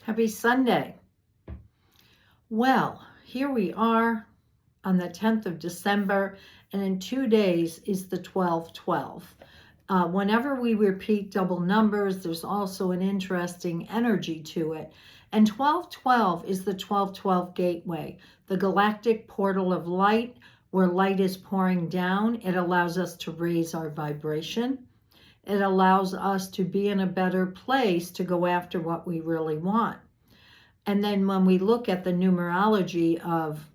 Happy Sunday. Well, here we are on the 10th of December, and in 2 days is the 12/12. Whenever we repeat double numbers, there's also an interesting energy to it. And 12/12 is the 12/12 gateway, the galactic portal of light, where light is pouring down. It allows us to raise our vibration. It allows us to be in a better place to go after what we really want. And then when we look at the numerology of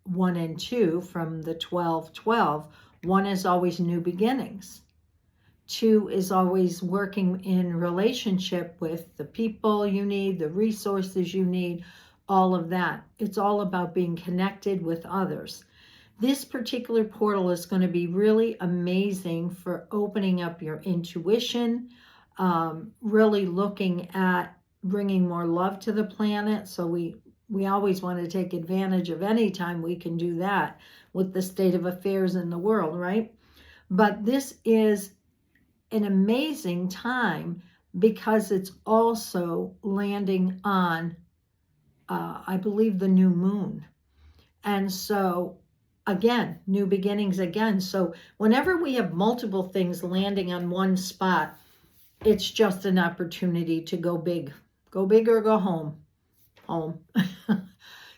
1 and 2 from the 12/12, 1 is always new beginnings. 2 is always working in relationship with the people you need, the resources you need, all of that. It's all about being connected with others. This particular portal is going to be really amazing for opening up your intuition, really looking at bringing more love to the planet. So we always want to take advantage of any time we can do that with the state of affairs in the world, right? But this is an amazing time because it's also landing on, I believe, the new moon. And so again, new beginnings again. So whenever we have multiple things landing on one spot, it's just an opportunity to go big. Go big or go home. Home.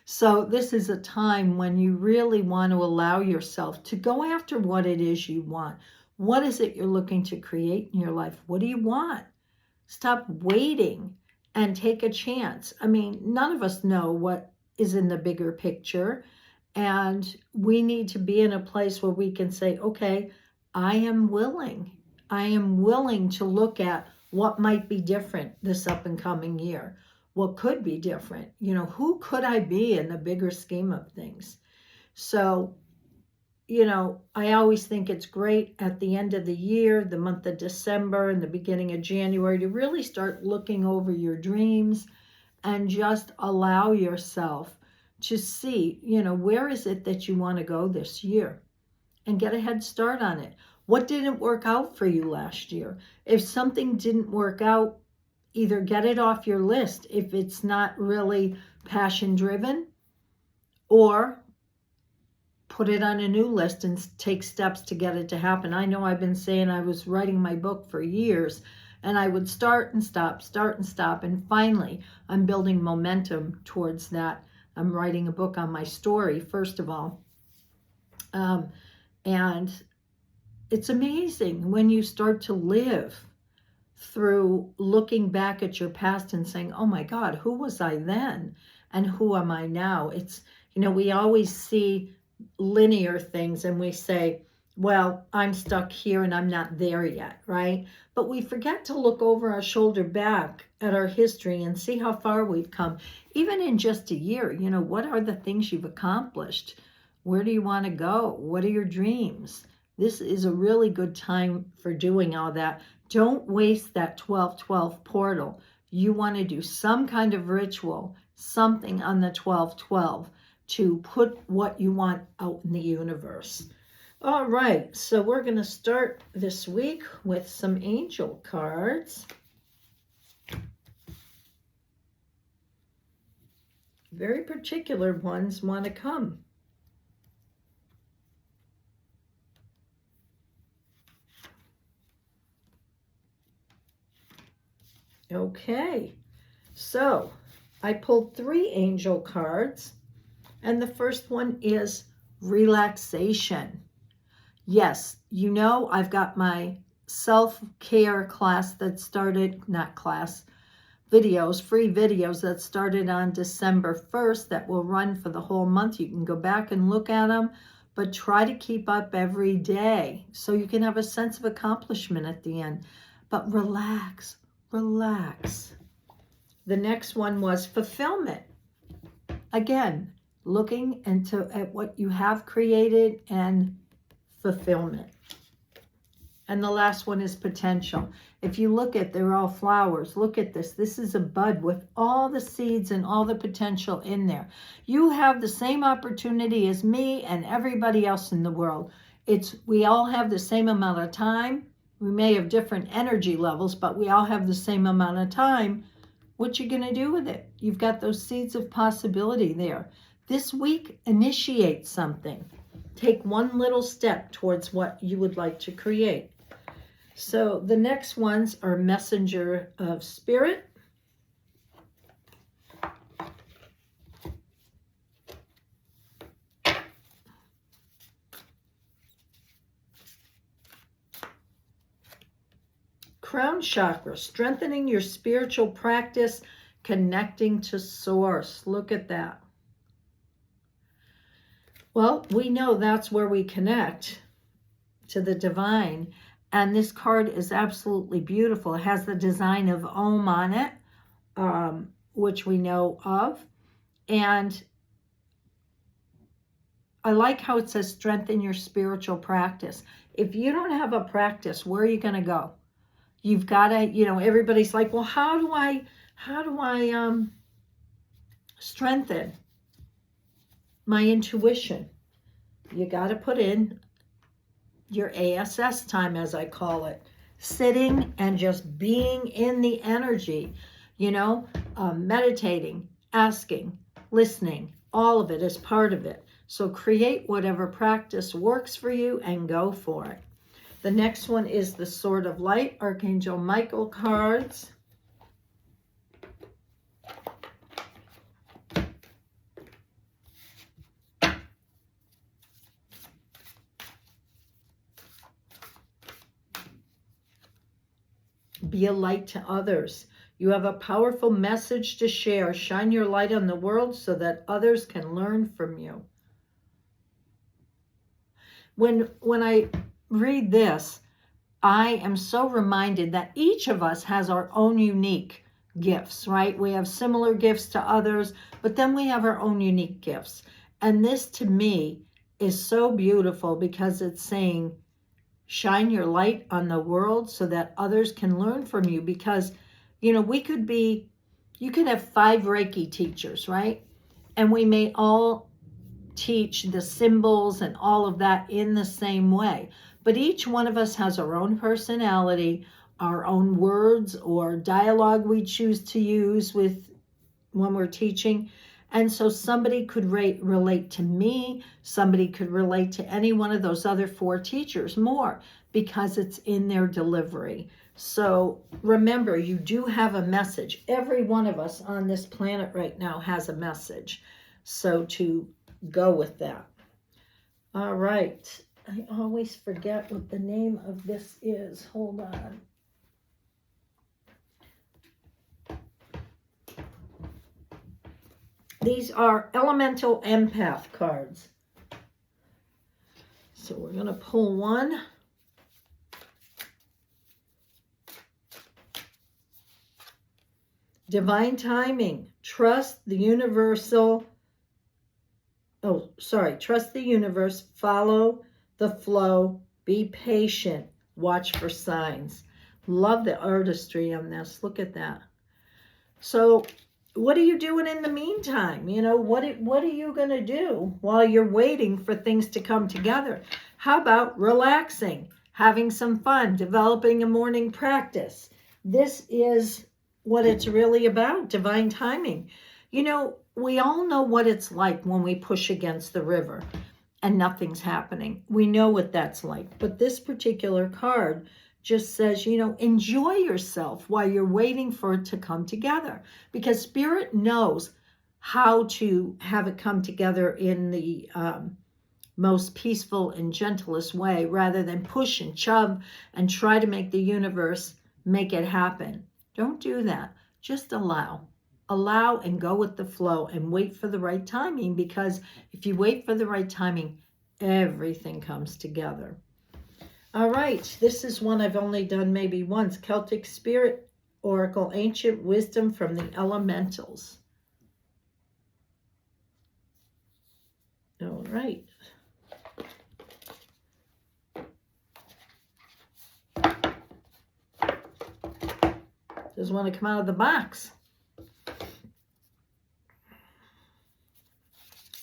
So this is a time when you really want to allow yourself to go after what it is you want. What is it you're looking to create in your life? What do you want? Stop waiting and take a chance. I mean, none of us know what is in the bigger picture. And we need to be in a place where we can say, okay, I am willing. I am willing to look at what might be different this up and coming year. What could be different? You know, who could I be in the bigger scheme of things? So, you know, I always think it's great at the end of the year, the month of December and the beginning of January, to really start looking over your dreams and just allow yourself to see, you know, where is it that you want to go this year and get a head start on it. What didn't work out for you last year? If something didn't work out, either get it off your list if it's not really passion driven, or put it on a new list and take steps to get it to happen. I know I've been saying I was writing my book for years, and I would start and stop, and finally I'm building momentum towards that. I'm writing a book on my story, first of all. And it's amazing when you start to live through looking back at your past and saying, oh my God, who was I then? And who am I now? It's, you know, we always see linear things and we say, well, I'm stuck here and I'm not there yet, right? But we forget to look over our shoulder back at our history and see how far we've come. Even in just a year, you know, what are the things you've accomplished? Where do you want to go? What are your dreams? This is a really good time for doing all that. Don't waste that 12/12 portal. You want to do some kind of ritual, something on the 12/12 to put what you want out in the universe. All right, so we're going to start this week with some angel cards. Very particular ones want to come. Okay, so I pulled 3 angel cards, and the first one is relaxation. Yes, you know, I've got my self-care class that started, not class, videos, free videos that started on December 1st that will run for the whole month. You can go back and look at them, but try to keep up every day so you can have a sense of accomplishment at the end. But relax, relax. The next one was fulfillment. Again, looking at what you have created and fulfillment. And the last one is potential. If you look at, they're all flowers. Look at this. This is a bud with all the seeds and all the potential in there. You have the same opportunity as me and everybody else in the world. We all have the same amount of time. We may have different energy levels, but we all have the same amount of time what you going to do with it. You've got those seeds of possibility there. This week, initiate something. Take one little step towards what you would like to create. So the next ones are Messenger of Spirit, Crown Chakra, strengthening your spiritual practice, connecting to Source. Look at that. Well, we know that's where we connect to the divine. And this card is absolutely beautiful. It has the design of Om on it, which we know of. And I like how it says strengthen your spiritual practice. If you don't have a practice, where are you going to go? You've got to, you know, everybody's like, well, how do I strengthen my intuition? You got to put in your ASS time, as I call it, sitting and just being in the energy, you know, meditating, asking, listening, all of it is part of it. So create whatever practice works for you and go for it. The next one is the Sword of Light, Archangel Michael cards. Be a light to others. You have a powerful message to share. Shine your light on the world so that others can learn from you. When I read this, I am so reminded that each of us has our own unique gifts, right? We have similar gifts to others, but then we have our own unique gifts. And this, to me, is so beautiful because it's saying, shine your light on the world so that others can learn from you. Because, you know, you could have 5 Reiki teachers, right? And we may all teach the symbols and all of that in the same way. But each one of us has our own personality, our own words or dialogue we choose to use with when we're teaching. And so somebody could relate to me, somebody could relate to any one of those other 4 teachers more because it's in their delivery. So remember, you do have a message. Every one of us on this planet right now has a message. So to go with that. All right. I always forget what the name of this is. Hold on. These are Elemental Empath cards. So we're going to pull one. Divine timing. Trust the universal. Trust the universe. Follow the flow. Be patient. Watch for signs. Love the artistry on this. Look at that. So what are you doing in the meantime? You know, what are you going to do while you're waiting for things to come together? How about relaxing, having some fun, developing a morning practice? This is what it's really about, divine timing. You know, we all know what it's like when we push against the river and nothing's happening. We know what that's like. But this particular card just says, you know, enjoy yourself while you're waiting for it to come together, because Spirit knows how to have it come together in the most peaceful and gentlest way, rather than push and shove and try to make the universe make it happen. Don't do that. Just allow and go with the flow and wait for the right timing, because if you wait for the right timing, everything comes together. All right, this is one I've only done maybe once. Celtic Spirit Oracle, Ancient Wisdom from the Elementals. All right. Doesn't want to come out of the box.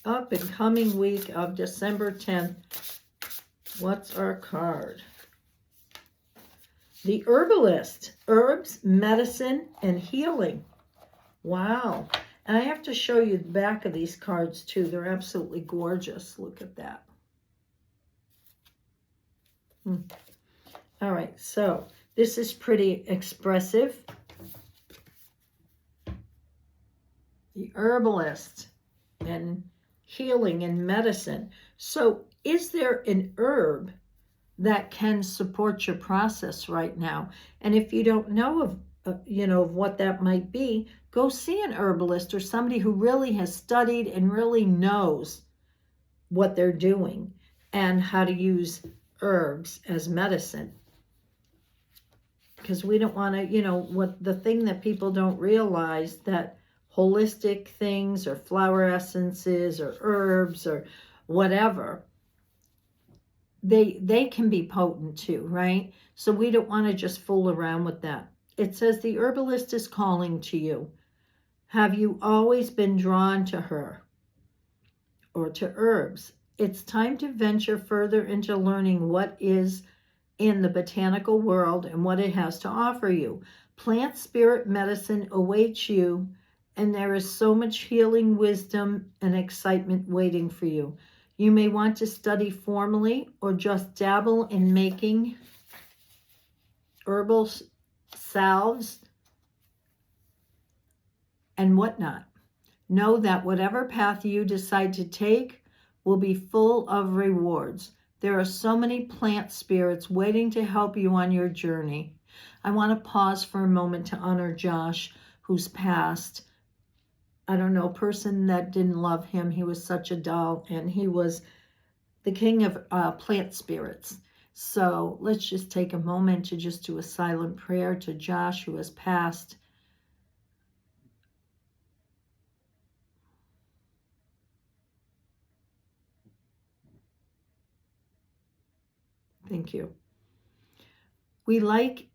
Up and coming week of December 10th. What's our card? The Herbalist, herbs, medicine, and healing. Wow. And I have to show you the back of these cards too. They're absolutely gorgeous. Look at that. All right, so this is pretty expressive. The herbalist and healing and medicine. So is there an herb that can support your process right now? And if you don't know of of what that might be, go see an herbalist or somebody who really has studied and really knows what they're doing and how to use herbs as medicine. Because we don't want to, what the thing that people don't realize, that holistic things or flower essences or herbs or whatever, they can be potent too, right? So we don't want to just fool around with that. It says the herbalist is calling to you. Have you always been drawn to her or to herbs? It's time to venture further into learning what is in the botanical world and what it has to offer you. Plant spirit medicine awaits you, and there is so much healing wisdom and excitement waiting for you. You may want to study formally or just dabble in making herbal salves and whatnot. Know that whatever path you decide to take will be full of rewards. There are so many plant spirits waiting to help you on your journey. I want to pause for a moment to honor Josh, who's passed. I don't know, person that didn't love him. He was such a doll, and he was the king of plant spirits. So let's just take a moment to just do a silent prayer to Josh, who has passed. Thank you. We like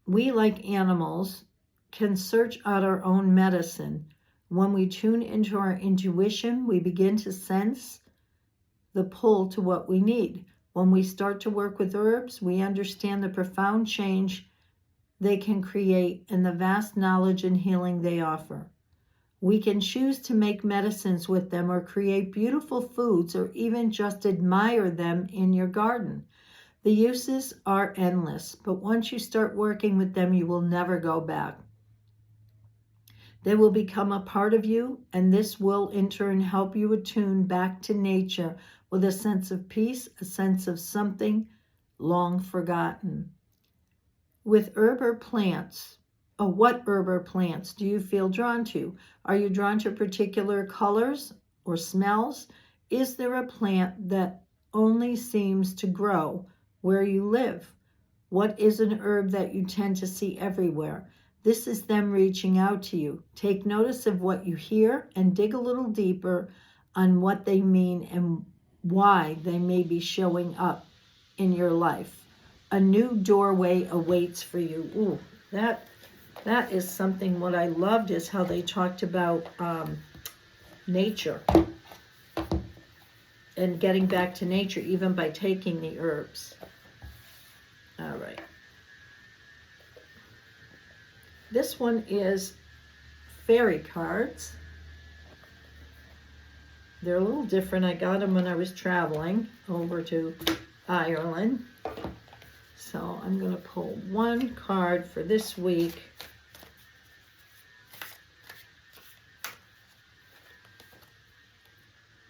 animals, can search out our own medicine. When we tune into our intuition, we begin to sense the pull to what we need. When we start to work with herbs, we understand the profound change they can create and the vast knowledge and healing they offer. We can choose to make medicines with them or create beautiful foods or even just admire them in your garden. The uses are endless, but once you start working with them, you will never go back. They will become a part of you, and this will in turn help you attune back to nature with a sense of peace, a sense of something long forgotten. With herb or plants, what herb or plants do you feel drawn to? Are you drawn to particular colors or smells? Is there a plant that only seems to grow where you live? What is an herb that you tend to see everywhere? This is them reaching out to you. Take notice of what you hear and dig a little deeper on what they mean and why they may be showing up in your life. A new doorway awaits for you. Ooh, that is something. What I loved is how they talked about nature and getting back to nature even by taking the herbs. All right. This one is fairy cards. They're a little different. I got them when I was traveling over to Ireland. So I'm going to pull one card for this week.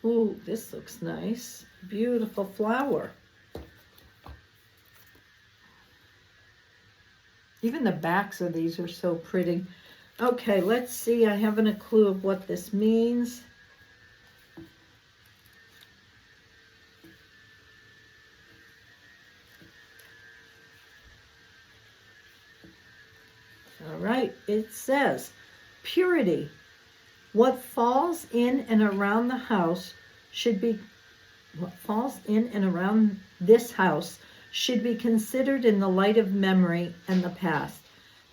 Ooh, this looks nice. Beautiful flower. Even the backs of these are so pretty. Okay, let's see. I haven't a clue of what this means. All right, it says, purity. What falls in and around the house should be, what falls in and around this house should be considered in the light of memory and the past.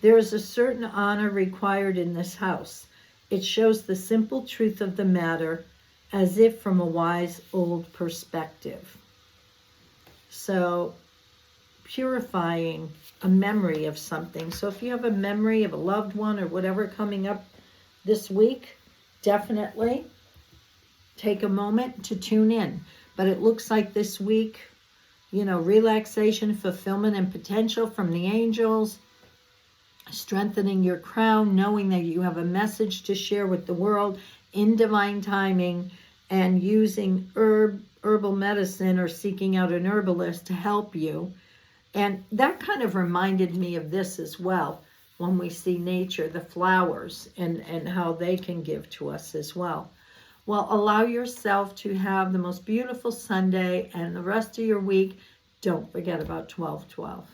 There is a certain honor required in this house. It shows the simple truth of the matter as if from a wise old perspective. So, purifying a memory of something. So if you have a memory of a loved one or whatever coming up this week, definitely take a moment to tune in. But it looks like this week, relaxation, fulfillment, and potential from the angels, strengthening your crown, knowing that you have a message to share with the world in divine timing, and using herbal medicine or seeking out an herbalist to help you. And that kind of reminded me of this as well, when we see nature, the flowers, and how they can give to us as well. Well, allow yourself to have the most beautiful Sunday, and the rest of your week, don't forget about 12/12.